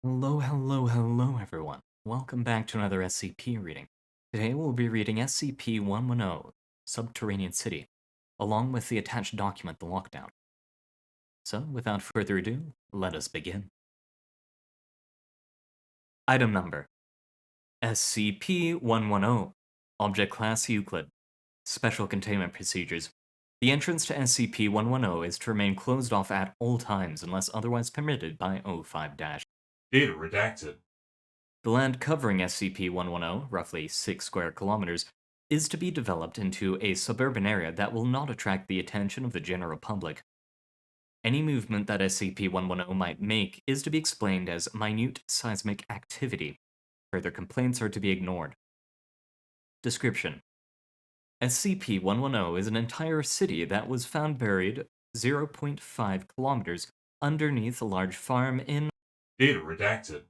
Hello everyone. Welcome back to another SCP reading. Today we'll be reading SCP-110, Subterranean City, along with the attached document, The Lockdown. So, without further ado, let us begin. Item Number SCP-110, Object Class Euclid. Special Containment Procedures. The entrance to SCP-110 is to remain closed off at all times unless otherwise permitted by O5-. Data redacted. The land covering SCP-110, roughly 6 square kilometers, is to be developed into a suburban area that will not attract the attention of the general public. Any movement that SCP-110 might make is to be explained as minute seismic activity. Further complaints are to be ignored. Description: SCP-110 is an entire city that was found buried 0.5 kilometers underneath a large farm in Data redacted.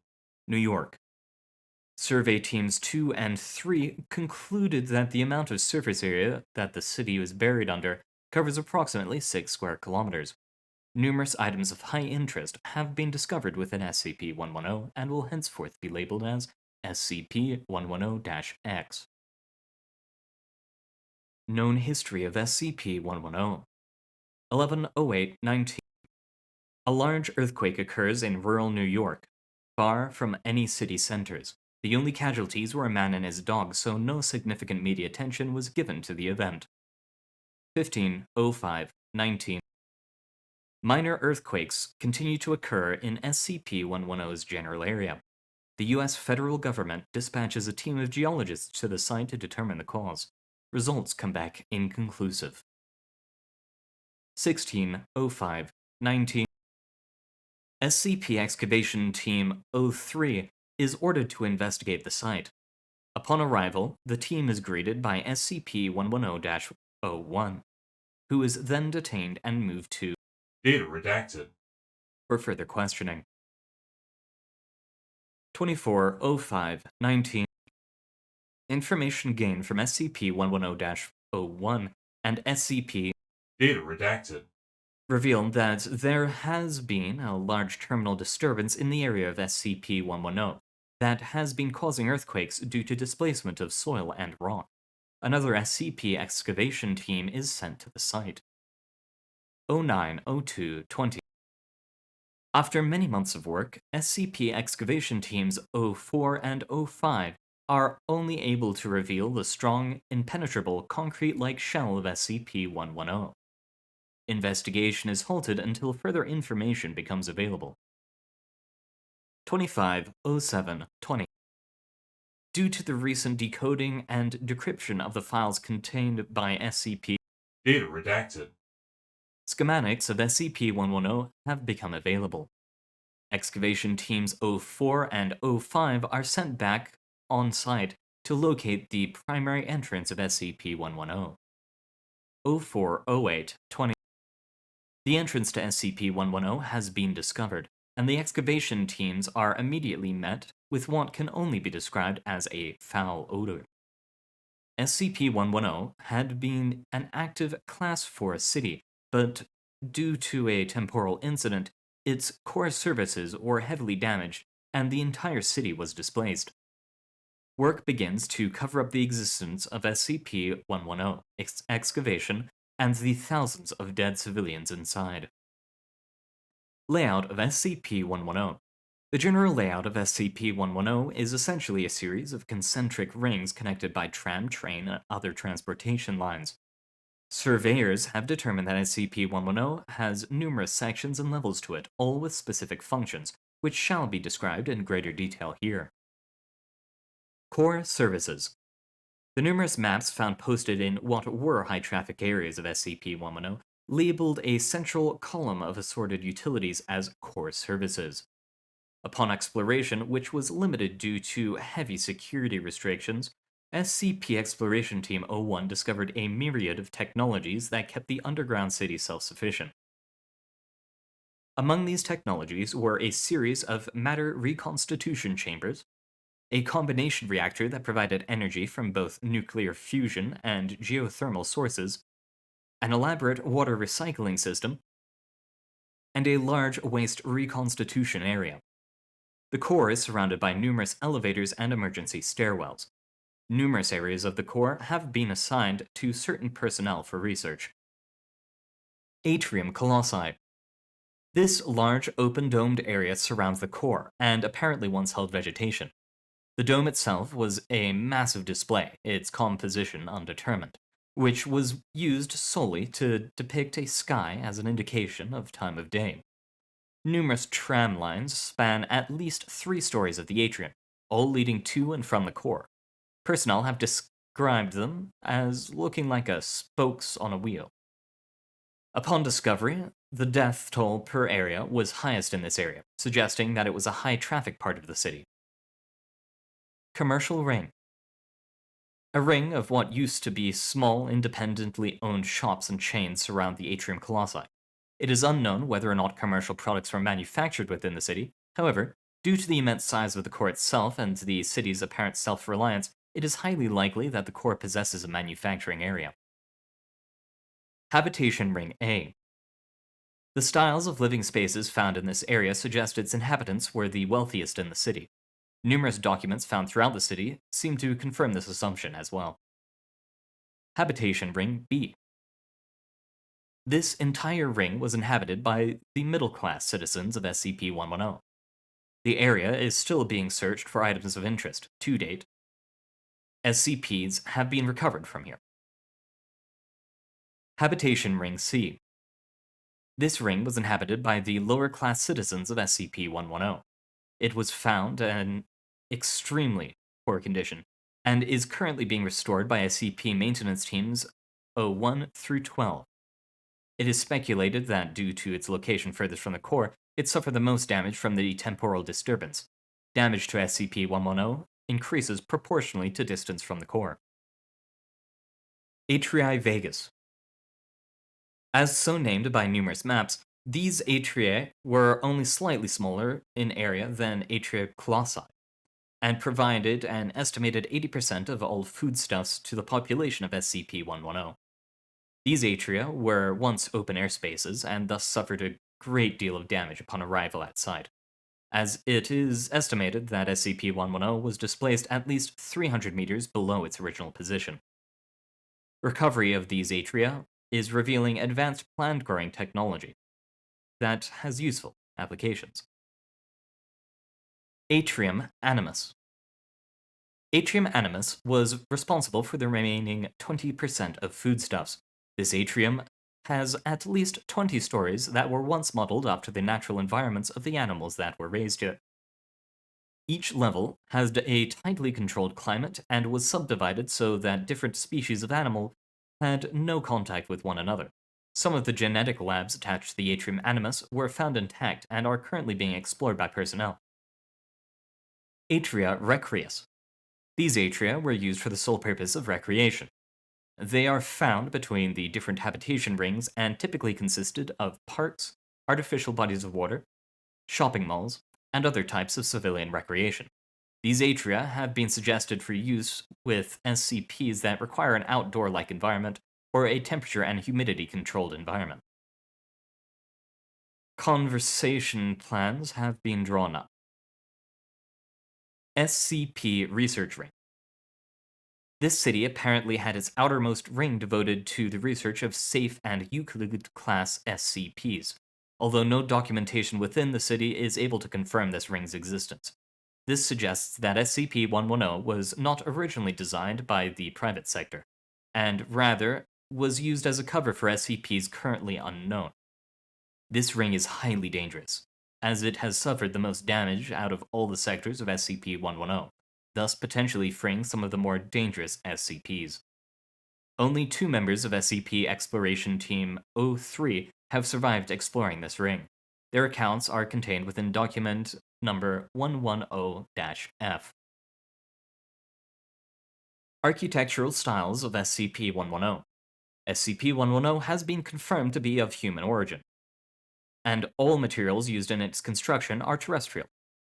New York. Survey Teams 2 and 3 concluded that the amount of surface area that the city was buried under covers approximately 6 square kilometers. Numerous items of high interest have been discovered within SCP-110 and will henceforth be labeled as SCP-110-X. Known history of SCP-110. 11/08/19. A large earthquake occurs in rural New York, far from any city centers. The only casualties were a man and his dog, so no significant media attention was given to the event. 15/05/19. Minor earthquakes continue to occur in SCP-110's general area. The US federal government dispatches a team of geologists to the site to determine the cause. Results come back inconclusive. 16/05/19. SCP Excavation Team 03 is ordered to investigate the site. Upon arrival, the team is greeted by SCP-110-01, who is then detained and moved to Data redacted. for further questioning. 24/05/19. Information gained from SCP-110-01 and SCP Data redacted. revealed that there has been a large terminal disturbance in the area of SCP-110 that has been causing earthquakes due to displacement of soil and rock. Another SCP excavation team is sent to the site. 09/02/20. After many months of work, SCP excavation teams 04 and 05 are only able to reveal the strong, impenetrable, concrete-like shell of SCP-110. Investigation is halted until further information becomes available. 25/07/20. Due to the recent decoding and decryption of the files contained by SCP, Data redacted. schematics of SCP-110 have become available. Excavation teams 04 and 05 are sent back on site to locate the primary entrance of SCP-110. 04/08/20. The entrance to SCP-110 has been discovered, and the excavation teams are immediately met with what can only be described as a foul odor. SCP-110 had been an active Class 4 city, but due to a temporal incident, its core services were heavily damaged, and the entire city was displaced. Work begins to cover up the existence of SCP-110, excavation, and the thousands of dead civilians inside. Layout of SCP-110. The general layout of SCP-110 is essentially a series of concentric rings connected by tram, train, and other transportation lines. Surveyors have determined that SCP-110 has numerous sections and levels to it, all with specific functions, which shall be described in greater detail here. Core Services. The numerous maps found posted in what were high-traffic areas of SCP-110 labeled a central column of assorted utilities as Core Services. Upon exploration, which was limited due to heavy security restrictions, SCP Exploration Team 01 discovered a myriad of technologies that kept the underground city self-sufficient. Among these technologies were a series of matter reconstitution chambers, a combination reactor that provided energy from both nuclear fusion and geothermal sources, an elaborate water recycling system, and a large waste reconstitution area. The core is surrounded by numerous elevators and emergency stairwells. Numerous areas of the core have been assigned to certain personnel for research. Atrium Colossi. This large, open-domed area surrounds the core, and apparently once held vegetation. The dome itself was a massive display, its composition undetermined, which was used solely to depict a sky as an indication of time of day. Numerous tram lines span at least 3 stories of the atrium, all leading to and from the core. Personnel have described them as looking like a spokes on a wheel. Upon discovery, the death toll per area was highest in this area, suggesting that it was a high-traffic part of the city. Commercial ring. A ring of what used to be small, independently owned shops and chains surround the Atrium Colossi. It is unknown whether or not commercial products were manufactured within the city. However, due to the immense size of the core itself and the city's apparent self-reliance, it is highly likely that the core possesses a manufacturing area. Habitation Ring A. The styles of living spaces found in this area suggest its inhabitants were the wealthiest in the city. Numerous documents found throughout the city seem to confirm this assumption as well. Habitation Ring B. This entire ring was inhabited by the middle-class citizens of SCP-110. The area is still being searched for items of interest. To date, SCPs have been recovered from here. Habitation Ring C. This ring was inhabited by the lower-class citizens of SCP-110. It was found in extremely poor condition, and is currently being restored by SCP maintenance teams 01 through 12. It is speculated that due to its location furthest from the core, it suffered the most damage from the temporal disturbance. Damage to SCP-110 increases proportionally to distance from the core. Atrii Vegas. As so named by numerous maps, these atria were only slightly smaller in area than Atria Colossi, and provided an estimated 80% of all foodstuffs to the population of SCP-110. These atria were once open-air spaces, and thus suffered a great deal of damage upon arrival at site, as it is estimated that SCP-110 was displaced at least 300 meters below its original position. Recovery of these atria is revealing advanced plant-growing technology that has useful applications. Atrium Animus. Atrium Animus was responsible for the remaining 20% of foodstuffs. This atrium has at least 20 stories that were once modeled after the natural environments of the animals that were raised here. Each level has a tightly controlled climate and was subdivided so that different species of animal had no contact with one another. Some of the genetic labs attached to the Atrium Animus were found intact and are currently being explored by personnel. Atria Recreus. These atria were used for the sole purpose of recreation. They are found between the different habitation rings and typically consisted of parks, artificial bodies of water, shopping malls, and other types of civilian recreation. These atria have been suggested for use with SCPs that require an outdoor-like environment or a temperature and humidity-controlled environment. Conversation plans have been drawn up. SCP Research Ring. This city apparently had its outermost ring devoted to the research of safe and Euclid-class SCPs, although no documentation within the city is able to confirm this ring's existence. This suggests that SCP-110 was not originally designed by the private sector, and rather was used as a cover for SCPs currently unknown. This ring is highly dangerous, as it has suffered the most damage out of all the sectors of SCP-110, thus potentially freeing some of the more dangerous SCPs. Only 2 members of SCP Exploration Team 03 have survived exploring this ring. Their accounts are contained within document number 110-F. Architectural styles of SCP-110. SCP-110 has been confirmed to be of human origin, and all materials used in its construction are terrestrial.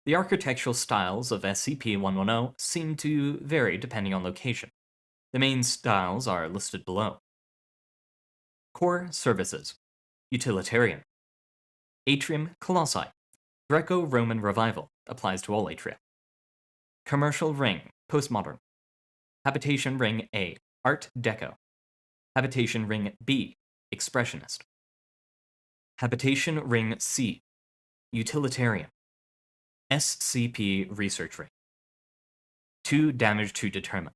The architectural styles of SCP-110 seem to vary depending on location. The main styles are listed below. Core Services. Utilitarian. Atrium Colossi. Greco-Roman Revival. applies to all atria. Commercial ring, postmodern. Habitation ring A, Art Deco. Habitation ring B, expressionist. Habitation ring C, utilitarian. SCP research ring. 2 damage to determine.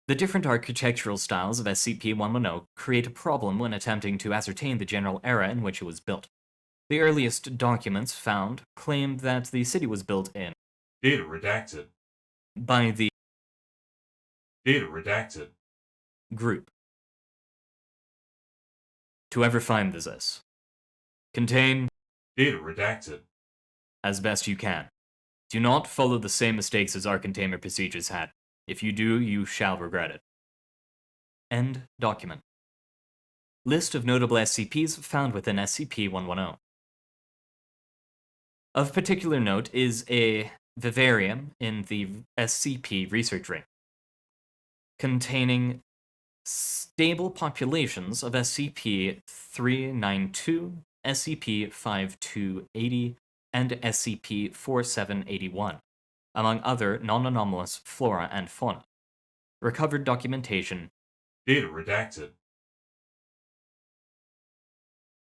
The different architectural styles of SCP-110 create a problem when attempting to ascertain the general era in which it was built. The earliest documents found claimed that the city was built in Data redacted. by the Data redacted. group. To ever find this, contain Data redacted. as best you can. Do not follow the same mistakes as our containment procedures had. If you do, you shall regret it. End document. List of notable SCPs found within SCP-110. Of particular note is a vivarium in the SCP research ring, containing stable populations of SCP-392, SCP-5280, and SCP-4781, among other non-anomalous flora and fauna. Recovered documentation. Data redacted.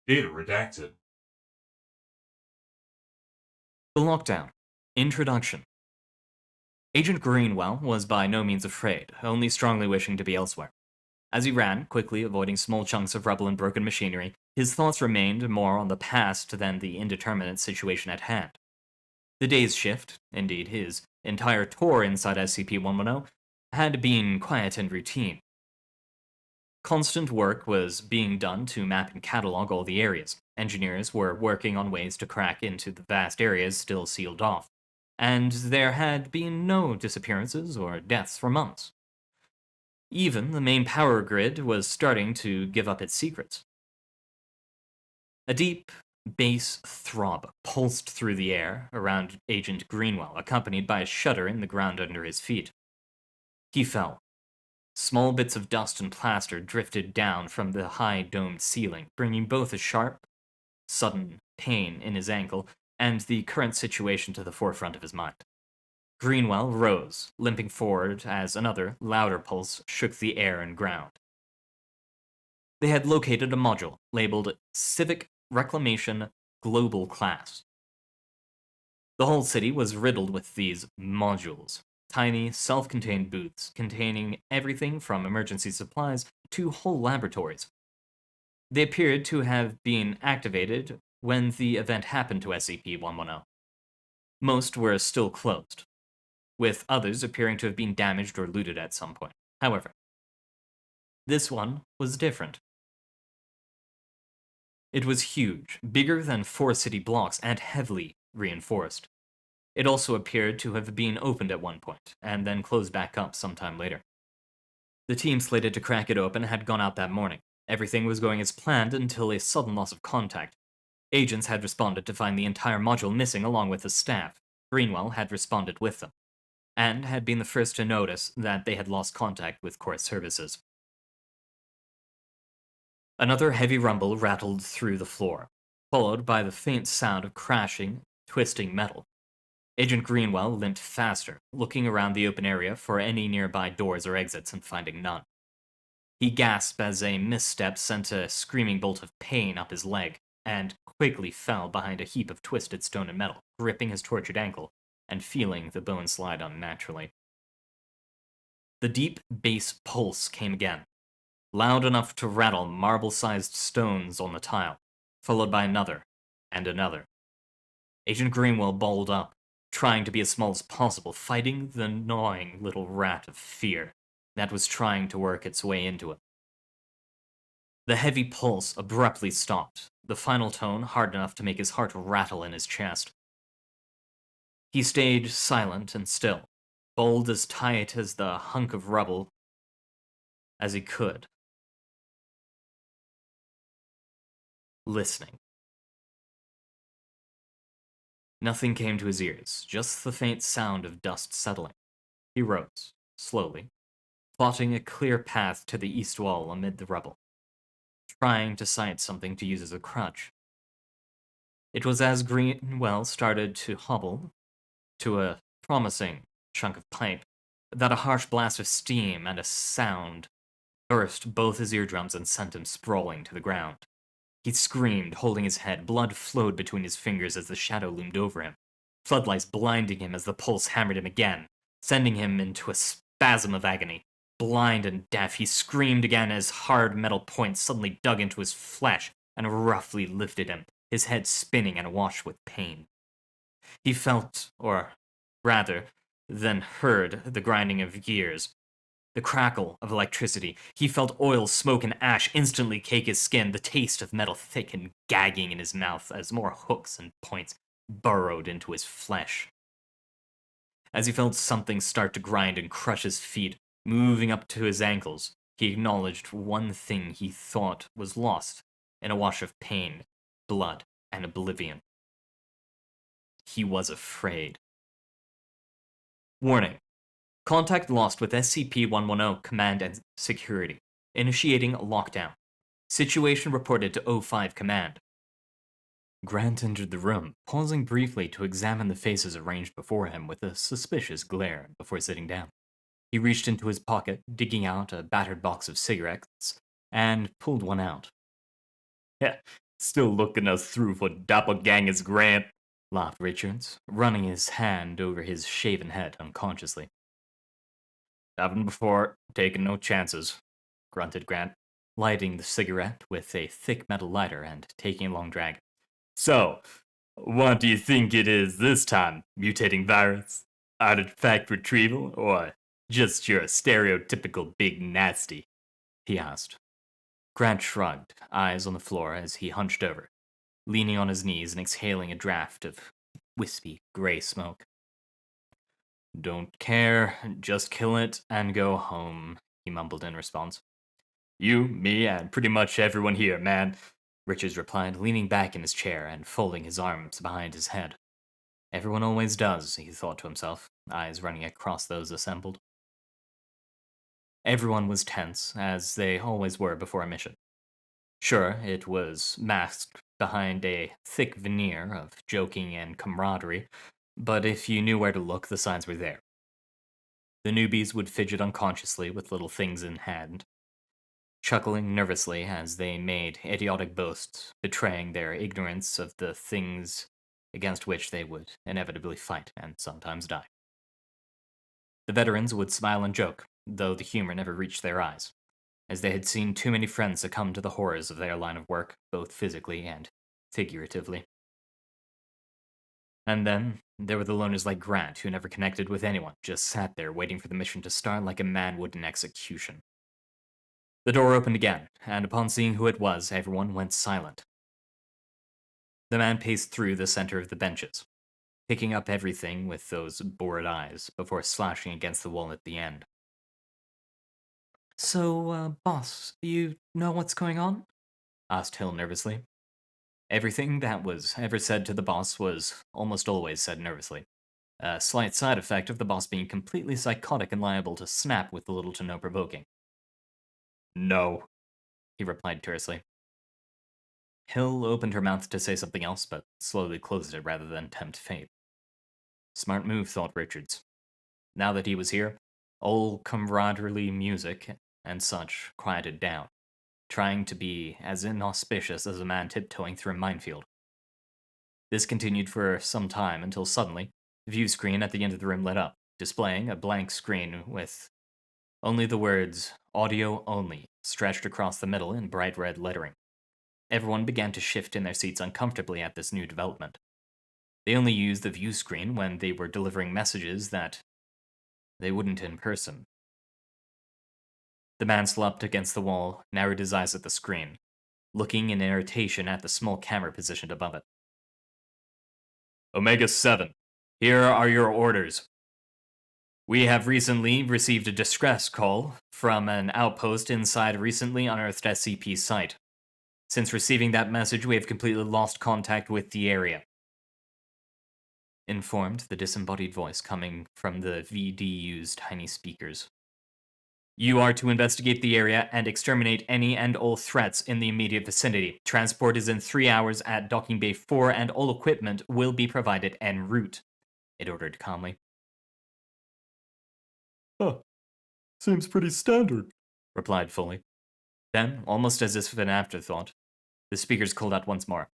Data redacted. The Lockdown. Introduction. Agent Greenwell was by no means afraid, only strongly wishing to be elsewhere. As he ran, quickly avoiding small chunks of rubble and broken machinery, his thoughts remained more on the past than the indeterminate situation at hand. The day's shift, indeed his entire tour inside SCP-110, had been quiet and routine. Constant work was being done to map and catalog all the areas. Engineers were working on ways to crack into the vast areas still sealed off, and there had been no disappearances or deaths for months. Even the main power grid was starting to give up its secrets. A deep bass throb pulsed through the air around Agent Greenwell, accompanied by a shudder in the ground under his feet. He fell. Small bits of dust and plaster drifted down from the high domed ceiling, bringing both a sharp, sudden pain in his ankle and the current situation to the forefront of his mind. Greenwell rose, limping forward as another, louder pulse shook the air and ground. They had located a module labeled Civic Reclamation Global Class. The whole city was riddled with these modules, tiny, self-contained booths containing everything from emergency supplies to whole laboratories. They appeared to have been activated when the event happened to SCP-110. Most were still closed, with others appearing to have been damaged or looted at some point. However, this one was different. It was huge, bigger than 4 city blocks, and heavily reinforced. It also appeared to have been opened at one point, and then closed back up sometime later. The team slated to crack it open had gone out that morning. Everything was going as planned until a sudden loss of contact. Agents had responded to find the entire module missing along with the staff. Greenwell had responded with them, and had been the first to notice that they had lost contact with core services. Another heavy rumble rattled through the floor, followed by the faint sound of crashing, twisting metal. Agent Greenwell limped faster, looking around the open area for any nearby doors or exits and finding none. He gasped as a misstep sent a screaming bolt of pain up his leg, and quickly fell behind a heap of twisted stone and metal, gripping his tortured ankle and feeling the bone slide unnaturally. The deep bass pulse came again, loud enough to rattle marble-sized stones on the tile, followed by another and another. Agent Greenwell balled up, trying to be as small as possible, fighting the gnawing little rat of fear that was trying to work its way into him. The heavy pulse abruptly stopped, the final tone hard enough to make his heart rattle in his chest. He stayed silent and still, balled as tight as the hunk of rubble as he could, listening. Nothing came to his ears, just the faint sound of dust settling. He rose, slowly, plotting a clear path to the east wall amid the rubble, trying to sight something to use as a crutch. It was as Greenwell started to hobble to a promising chunk of pipe that a harsh blast of steam and a sound burst both his eardrums and sent him sprawling to the ground. He screamed, holding his head. Blood flowed between his fingers as the shadow loomed over him, floodlights blinding him as the pulse hammered him again, sending him into a spasm of agony. Blind and deaf, he screamed again as hard metal points suddenly dug into his flesh and roughly lifted him, his head spinning and awash with pain. He felt, or rather than heard, the grinding of gears, the crackle of electricity. He felt oil, smoke, and ash instantly cake his skin, the taste of metal thick and gagging in his mouth as more hooks and points burrowed into his flesh. As he felt something start to grind and crush his feet, moving up to his ankles, he acknowledged one thing he thought was lost in a wash of pain, blood, and oblivion. He was afraid. Warning. Contact lost with SCP-110 Command and Security. Initiating lockdown. Situation reported to O5 Command. Grant entered the room, pausing briefly to examine the faces arranged before him with a suspicious glare before sitting down. He reached into his pocket, digging out a battered box of cigarettes, and pulled one out. Yeah, still looking us through for doppelgangers, Grant, laughed Richards, running his hand over his shaven head unconsciously. Happened before, taking no chances, grunted Grant, lighting the cigarette with a thick metal lighter and taking a long drag. So, what do you think it is this time? Mutating virus? Artifact retrieval? Or just your stereotypical big nasty? He asked. Grant shrugged, eyes on the floor as he hunched over, leaning on his knees and exhaling a draft of wispy gray smoke. Don't care, just kill it and go home, he mumbled in response. You, me, and pretty much everyone here, man, Richards replied, leaning back in his chair and folding his arms behind his head. Everyone always does, he thought to himself, eyes running across those assembled. Everyone was tense, as they always were before a mission. Sure, it was masked behind a thick veneer of joking and camaraderie, but if you knew where to look, the signs were there. The newbies would fidget unconsciously with little things in hand, chuckling nervously as they made idiotic boasts, betraying their ignorance of the things against which they would inevitably fight and sometimes die. The veterans would smile and joke, though the humor never reached their eyes, as they had seen too many friends succumb to the horrors of their line of work, both physically and figuratively. And then there were the loners like Grant, who never connected with anyone, just sat there waiting for the mission to start like a man would an execution. The door opened again, and upon seeing who it was, everyone went silent. The man paced through the center of the benches, picking up everything with those bored eyes, before slashing against the wall at the end. So, boss, you know what's going on? Asked Hill nervously. Everything that was ever said to the boss was almost always said nervously. A slight side effect of the boss being completely psychotic and liable to snap with little to no provoking. No, he replied tersely. Hill opened her mouth to say something else, but slowly closed it rather than tempt fate. Smart move, thought Richards. Now that he was here, all camaraderie music and such quieted down, trying to be as inauspicious as a man tiptoeing through a minefield. This continued for some time until suddenly, the view screen at the end of the room lit up, displaying a blank screen with only the words "Audio Only" stretched across the middle in bright red lettering. Everyone began to shift in their seats uncomfortably at this new development. They only used the view screen when they were delivering messages that they wouldn't in person. The man slumped against the wall, narrowed his eyes at the screen, looking in irritation at the small camera positioned above it. Omega-7, here are your orders. We have recently received a distress call from an outpost inside a recently unearthed SCP site. Since receiving that message, we have completely lost contact with the area. Informed the disembodied voice coming from the VDU's tiny speakers. You are to investigate the area and exterminate any and all threats in the immediate vicinity. Transport is in 3 hours at Docking Bay 4 and all equipment will be provided en route, it ordered calmly. Huh. Seems pretty standard, replied Foley. Then, almost as if an afterthought, the speakers called out once more.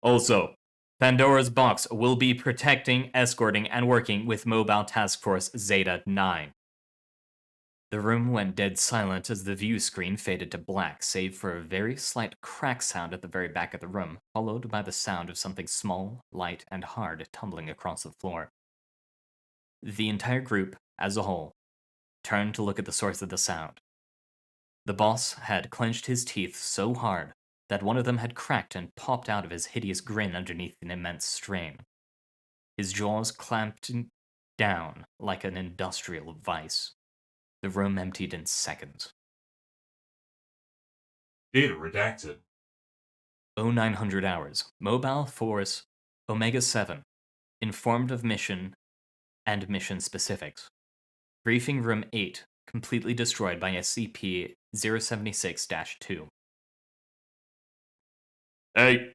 Also, Pandora's Box will be protecting, escorting, and working with Mobile Task Force Zeta 9. The room went dead silent as the view screen faded to black, save for a very slight crack sound at the very back of the room, followed by the sound of something small, light, and hard tumbling across the floor. The entire group, as a whole, turned to look at the source of the sound. The boss had clenched his teeth so hard that one of them had cracked and popped out of his hideous grin underneath an immense strain. His jaws clamped down like an industrial vice. The room emptied in seconds. Data redacted. 0900 hours. Mobile Force Omega 7. Informed of mission and mission specifics. Briefing Room 8. Completely destroyed by SCP 076-2. Hey,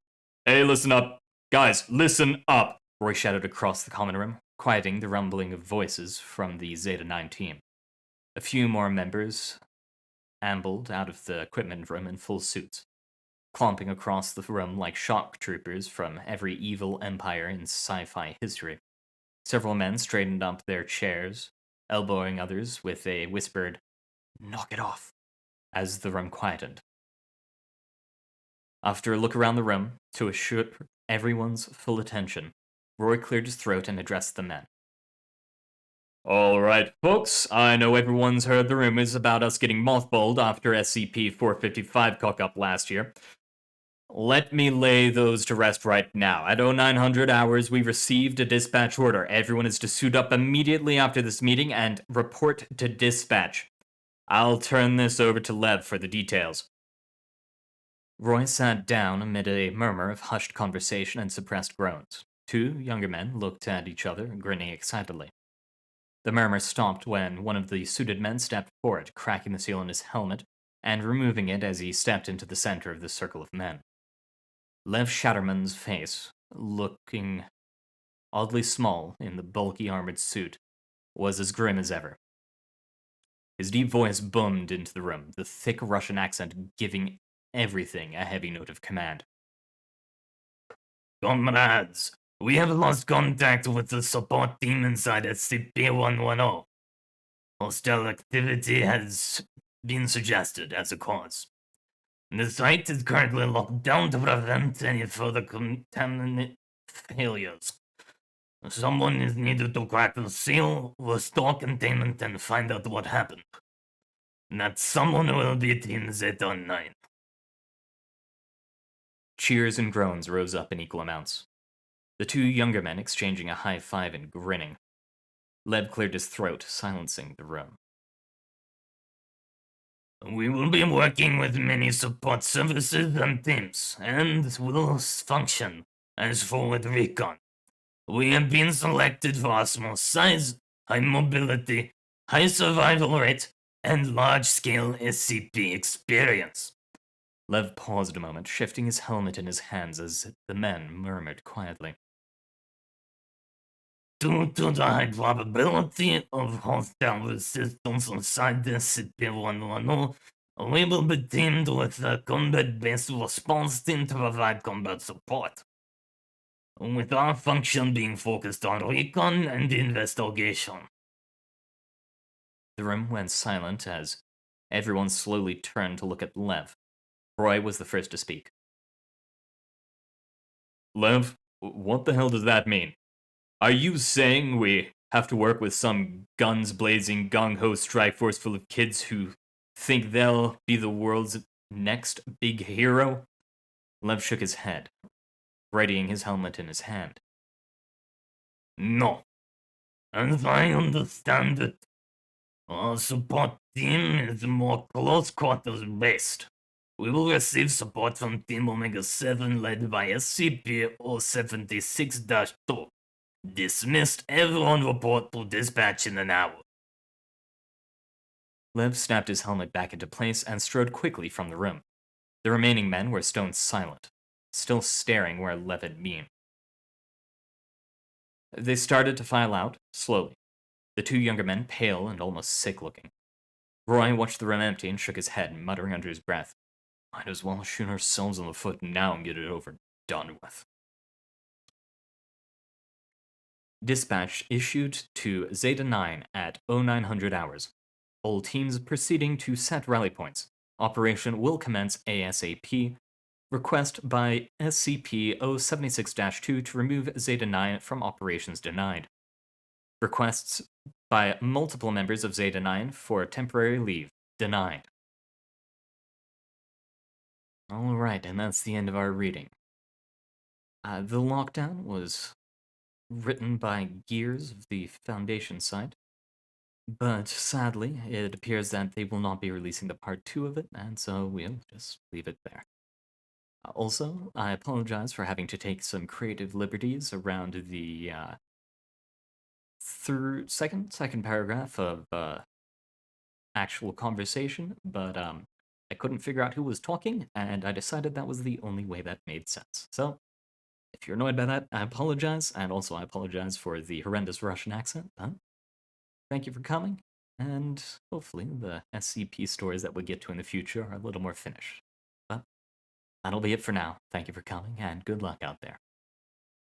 listen up. Guys, listen up, Roy shouted across the common room, quieting the rumbling of voices from the Zeta 9 team. A few more members ambled out of the equipment room in full suits, clomping across the room like shock troopers from every evil empire in sci-fi history. Several men straightened up their chairs, elbowing others with a whispered, "Knock it off," as the room quietened. After a look around the room, to assure everyone's full attention, Roy cleared his throat and addressed the men. All right, folks, I know everyone's heard the rumors about us getting mothballed after SCP-455 cock-up last year. Let me lay those to rest right now. At 0900 hours, we received a dispatch order. Everyone is to suit up immediately after this meeting and report to dispatch. I'll turn this over to Lev for the details. Roy sat down amid a murmur of hushed conversation and suppressed groans. Two younger men looked at each other, grinning excitedly. The murmur stopped when one of the suited men stepped forward, cracking the seal on his helmet and removing it as he stepped into the center of the circle of men. Lev Shatterman's face, looking oddly small in the bulky armored suit, was as grim as ever. His deep voice boomed into the room, the thick Russian accent giving everything a heavy note of command. Comrades, we have lost contact with the support team inside SCP-110. Hostile activity has been suggested as a cause. The site is currently locked down to prevent any further contaminant failures. Someone is needed to crack the seal, restore containment, and find out what happened. That someone will be Team Zeta 9. Cheers and groans rose up in equal amounts. The two younger men exchanging a high five and grinning. Lev cleared his throat, silencing the room. We will be working with many support services and teams, and will function as forward recon. We have been selected for our small size, high mobility, high survival rate, and large-scale SCP experience. Lev paused a moment, shifting his helmet in his hands as the men murmured quietly. Due to the high probability of hostile resistance inside the SCP-110, we will be teamed with a combat-based response team to provide combat support, with our function being focused on recon and investigation. The room went silent as everyone slowly turned to look at Lev. Roy was the first to speak. Lev, what the hell does that mean? Are you saying we have to work with some guns-blazing, gung-ho strike force full of kids who think they'll be the world's next big hero? Lev shook his head, readying his helmet in his hand. No. As I understand it, our support team is more close quarters based. We will receive support from Team Omega 7 led by SCP-076-2. Dismissed. Everyone report to dispatch in an hour. Lev snapped his helmet back into place and strode quickly from the room. The remaining men were stone silent, still staring where Lev had been. They started to file out, slowly, the two younger men pale and almost sick-looking. Roy watched the room empty and shook his head, muttering under his breath, "Might as well shoot ourselves in the foot now and get it over and done with." Dispatch issued to Zeta 9 at 0900 hours. All teams proceeding to set rally points. Operation will commence ASAP. Request by SCP 076-2 to remove Zeta 9 from operations denied. Requests by multiple members of Zeta 9 for temporary leave denied. Alright, and that's the end of our reading. The lockdown was written by Gears of the Foundation site, but sadly, it appears that they will not be releasing the part 2 of it, and so we'll just leave it there. Also, I apologize for having to take some creative liberties around the second paragraph of actual conversation, but I couldn't figure out who was talking, and I decided that was the only way that made sense. So, if you're annoyed by that, I apologize, and also I apologize for the horrendous Russian accent. Thank you for coming, and hopefully the SCP stories that we get to in the future are a little more finished. But that'll be it for now. Thank you for coming, and good luck out there.